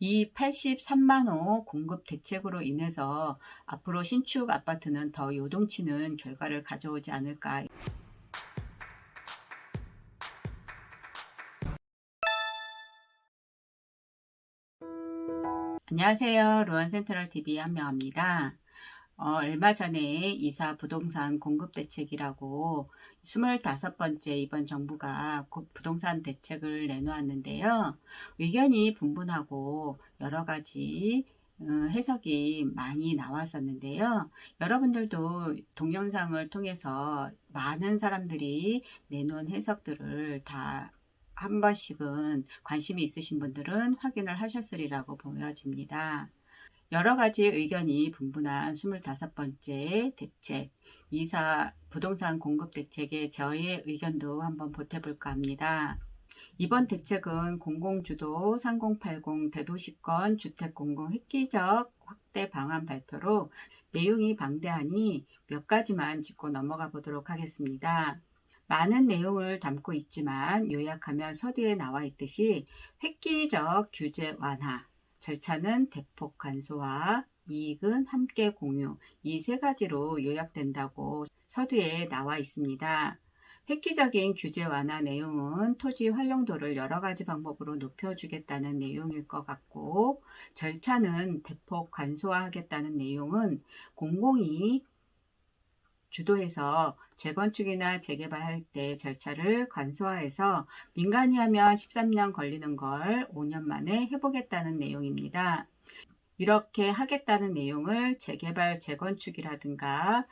이 83만 호 공급 대책으로 인해서 앞으로 신축 아파트는 더 요동치는 결과를 가져오지 않을까. 안녕하세요. 루안센트럴TV 한명합니다. 얼마 전에 이사 부동산 공급 대책이라고 25번째 이번 정부가 부동산 대책을 내놓았는데요. 의견이 분분하고 여러 가지 해석이 많이 나왔었는데요. 여러분들도 동영상을 통해서 많은 사람들이 내놓은 해석들을 다 한 번씩은 관심이 있으신 분들은 확인을 하셨으리라고 보여집니다. 여러 가지 의견이 분분한 25번째 대책, 이사 부동산 공급 대책에 저의 의견도 한번 보태볼까 합니다. 이번 대책은 공공주도 3080 대도시권 주택공급 획기적 확대 방안 발표로 내용이 방대하니 몇 가지만 짚고 넘어가 보도록 하겠습니다. 많은 내용을 담고 있지만 요약하면 서두에 나와 있듯이 획기적 규제 완화, 절차는 대폭 간소화, 이익은 함께 공유, 이 세 가지로 요약된다고 서두에 나와 있습니다. 획기적인 규제 완화 내용은 토지 활용도를 여러 가지 방법으로 높여주겠다는 내용일 것 같고, 절차는 대폭 간소화하겠다는 내용은 공공이 주도해서 재건축이나 재개발할 때 절차를 간소화해서 민간이 하면 13년 걸리는 걸 5년 만에 해보겠다는 내용입니다. 이렇게 하겠다는 내용을 재개발, 재건축이라든가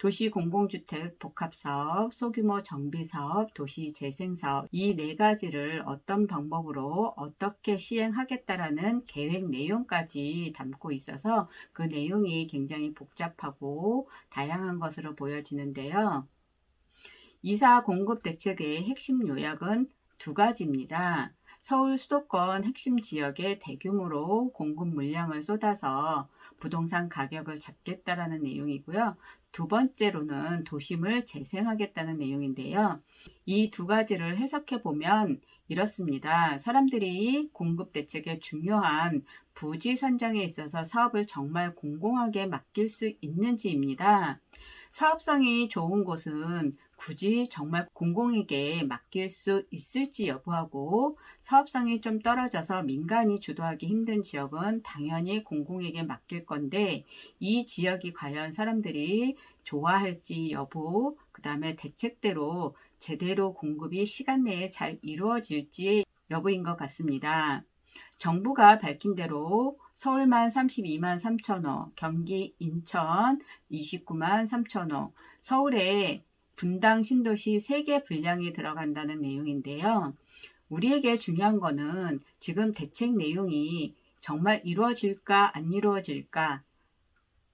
도시공공주택 복합사업, 소규모 정비사업, 도시재생사업 이 네 가지를 어떤 방법으로 어떻게 시행하겠다라는 계획 내용까지 담고 있어서 그 내용이 굉장히 복잡하고 다양한 것으로 보여지는데요. 이사 공급 대책의 핵심 요약은 두 가지입니다. 서울 수도권 핵심 지역에 대규모로 공급 물량을 쏟아서 부동산 가격을 잡겠다라는 내용이고요. 두 번째로는 도심을 재생하겠다는 내용인데요. 이 두 가지를 해석해 보면 이렇습니다. 사람들이 공급 대책의 중요한 부지 선정에 있어서 사업을 정말 공공하게 맡길 수 있는지입니다. 사업성이 좋은 곳은 굳이 정말 공공에게 맡길 수 있을지 여부하고, 사업성이 좀 떨어져서 민간이 주도하기 힘든 지역은 당연히 공공에게 맡길 건데, 이 지역이 과연 사람들이 좋아할지 여부, 그 다음에 대책대로 제대로 공급이 시간 내에 잘 이루어질지 여부인 것 같습니다. 정부가 밝힌 대로 서울만 32만 3천호, 경기 인천 29만 3천호, 서울에 분당 신도시 3개 분량이 들어간다는 내용인데요. 우리에게 중요한 거는 지금 대책 내용이 정말 이루어질까 안 이루어질까,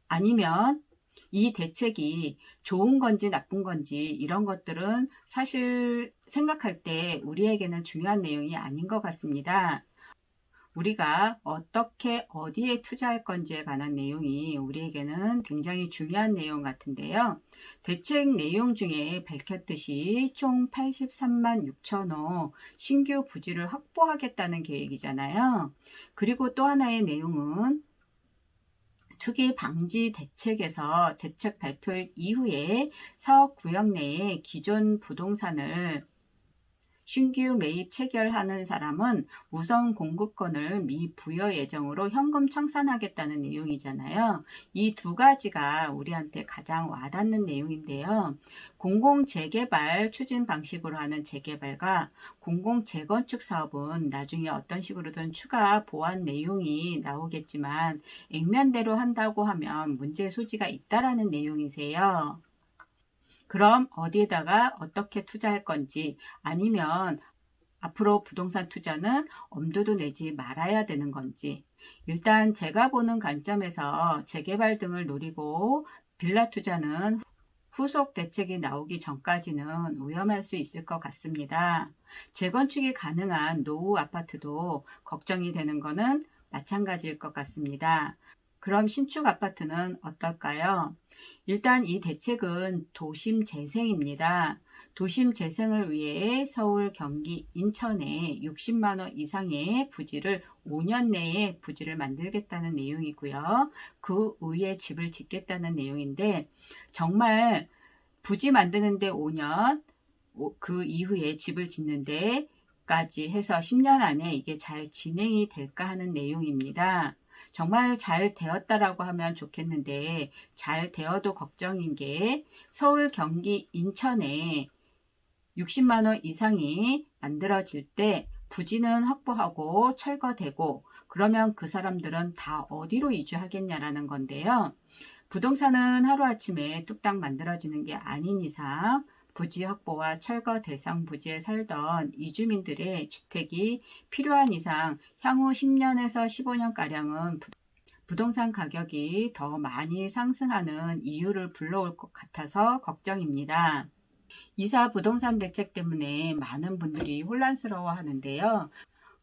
아니면 이 대책이 좋은 건지 나쁜 건지 이런 것들은 사실 생각할 때 우리에게는 중요한 내용이 아닌 것 같습니다. 우리가 어떻게 어디에 투자할 건지에 관한 내용이 우리에게는 굉장히 중요한 내용 같은데요. 대책 내용 중에 밝혔듯이 총 83만 6천호 신규 부지를 확보하겠다는 계획이잖아요. 그리고 또 하나의 내용은 투기 방지 대책에서 대책 발표 이후에 사업구역 내에 기존 부동산을 신규 매입 체결하는 사람은 우선 공급권을 미부여 예정으로 현금 청산하겠다는 내용이잖아요. 이 두 가지가 우리한테 가장 와닿는 내용인데요. 공공재개발 추진 방식으로 하는 재개발과 공공재건축 사업은 나중에 어떤 식으로든 추가 보완 내용이 나오겠지만 액면대로 한다고 하면 문제 소지가 있다라는 내용이세요. 그럼 어디에다가 어떻게 투자할 건지, 아니면 앞으로 부동산 투자는 엄두도 내지 말아야 되는 건지, 일단 제가 보는 관점에서 재개발 등을 노리고 빌라 투자는 후속 대책이 나오기 전까지는 위험할 수 있을 것 같습니다. 재건축이 가능한 노후 아파트도 걱정이 되는 것은 마찬가지일 것 같습니다. 그럼 신축 아파트는 어떨까요? 일단 이 대책은 도심 재생입니다. 도심 재생을 위해 서울, 경기, 인천에 60만 원 이상의 부지를 5년 내에 부지를 만들겠다는 내용이고요. 그 위에 집을 짓겠다는 내용인데 정말 부지 만드는데 5년, 그 이후에 집을 짓는데 까지 해서 10년 안에 이게 잘 진행이 될까 하는 내용입니다. 정말 잘 되었다라고 하면 좋겠는데 잘 되어도 걱정인 게 서울, 경기, 인천에 60만 원 이상이 만들어질 때 부지는 확보하고 철거되고 그러면 그 사람들은 다 어디로 이주하겠냐라는 건데요. 부동산은 하루아침에 뚝딱 만들어지는 게 아닌 이상 부지 확보와 철거 대상 부지에 살던 이주민들의 주택이 필요한 이상 향후 10년에서 15년가량은 부동산 가격이 더 많이 상승하는 이유를 불러올 것 같아서 걱정입니다. 이사 부동산 대책 때문에 많은 분들이 혼란스러워 하는데요.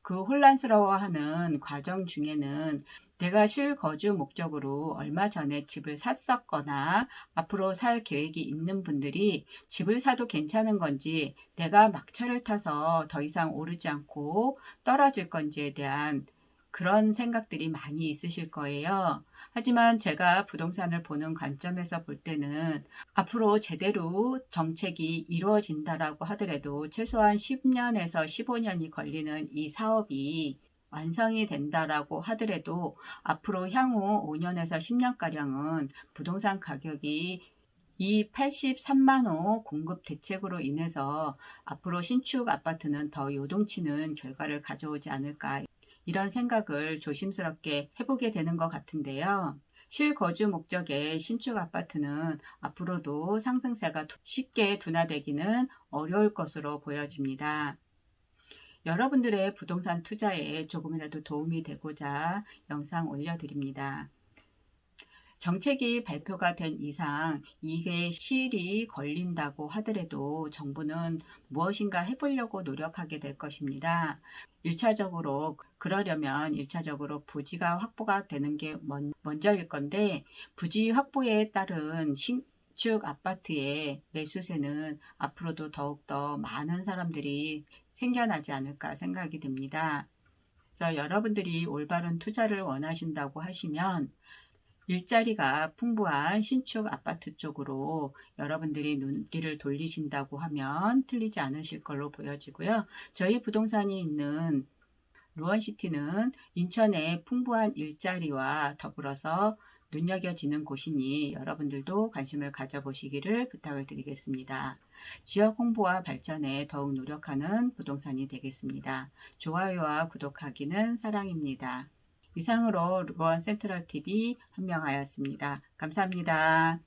그 혼란스러워하는 과정 중에는 내가 실거주 목적으로 얼마 전에 집을 샀었거나 앞으로 살 계획이 있는 분들이 집을 사도 괜찮은 건지 내가 막차를 타서 더 이상 오르지 않고 떨어질 건지에 대한 그런 생각들이 많이 있으실 거예요. 하지만 제가 부동산을 보는 관점에서 볼 때는 앞으로 제대로 정책이 이루어진다라고 하더라도 최소한 10년에서 15년이 걸리는 이 사업이 완성이 된다라고 하더라도 앞으로 향후 5년에서 10년가량은 부동산 가격이 이 83만 호 공급 대책으로 인해서 앞으로 신축 아파트는 더 요동치는 결과를 가져오지 않을까 이런 생각을 조심스럽게 해보게 되는 것 같은데요. 실거주 목적의 신축 아파트는 앞으로도 상승세가 쉽게 둔화되기는 어려울 것으로 보여집니다. 여러분들의 부동산 투자에 조금이라도 도움이 되고자 영상 올려드립니다. 정책이 발표가 된 이상 이게 시일이 걸린다고 하더라도 정부는 무엇인가 해보려고 노력하게 될 것입니다. 1차적으로 그러려면 1차적으로 부지가 확보가 되는 게 먼저일 건데 부지 확보에 따른 신축 아파트의 매수세는 앞으로도 더욱더 많은 사람들이 생겨나지 않을까 생각이 됩니다. 그래서 여러분들이 올바른 투자를 원하신다고 하시면 일자리가 풍부한 신축 아파트 쪽으로 여러분들이 눈길을 돌리신다고 하면 틀리지 않으실 걸로 보여지고요. 저희 부동산이 있는 루원시티는 인천의 풍부한 일자리와 더불어서 눈여겨지는 곳이니 여러분들도 관심을 가져보시기를 부탁을 드리겠습니다. 지역 홍보와 발전에 더욱 노력하는 부동산이 되겠습니다. 좋아요와 구독하기는 사랑입니다. 이상으로 루원 센트럴TV 한명하였습니다. 감사합니다.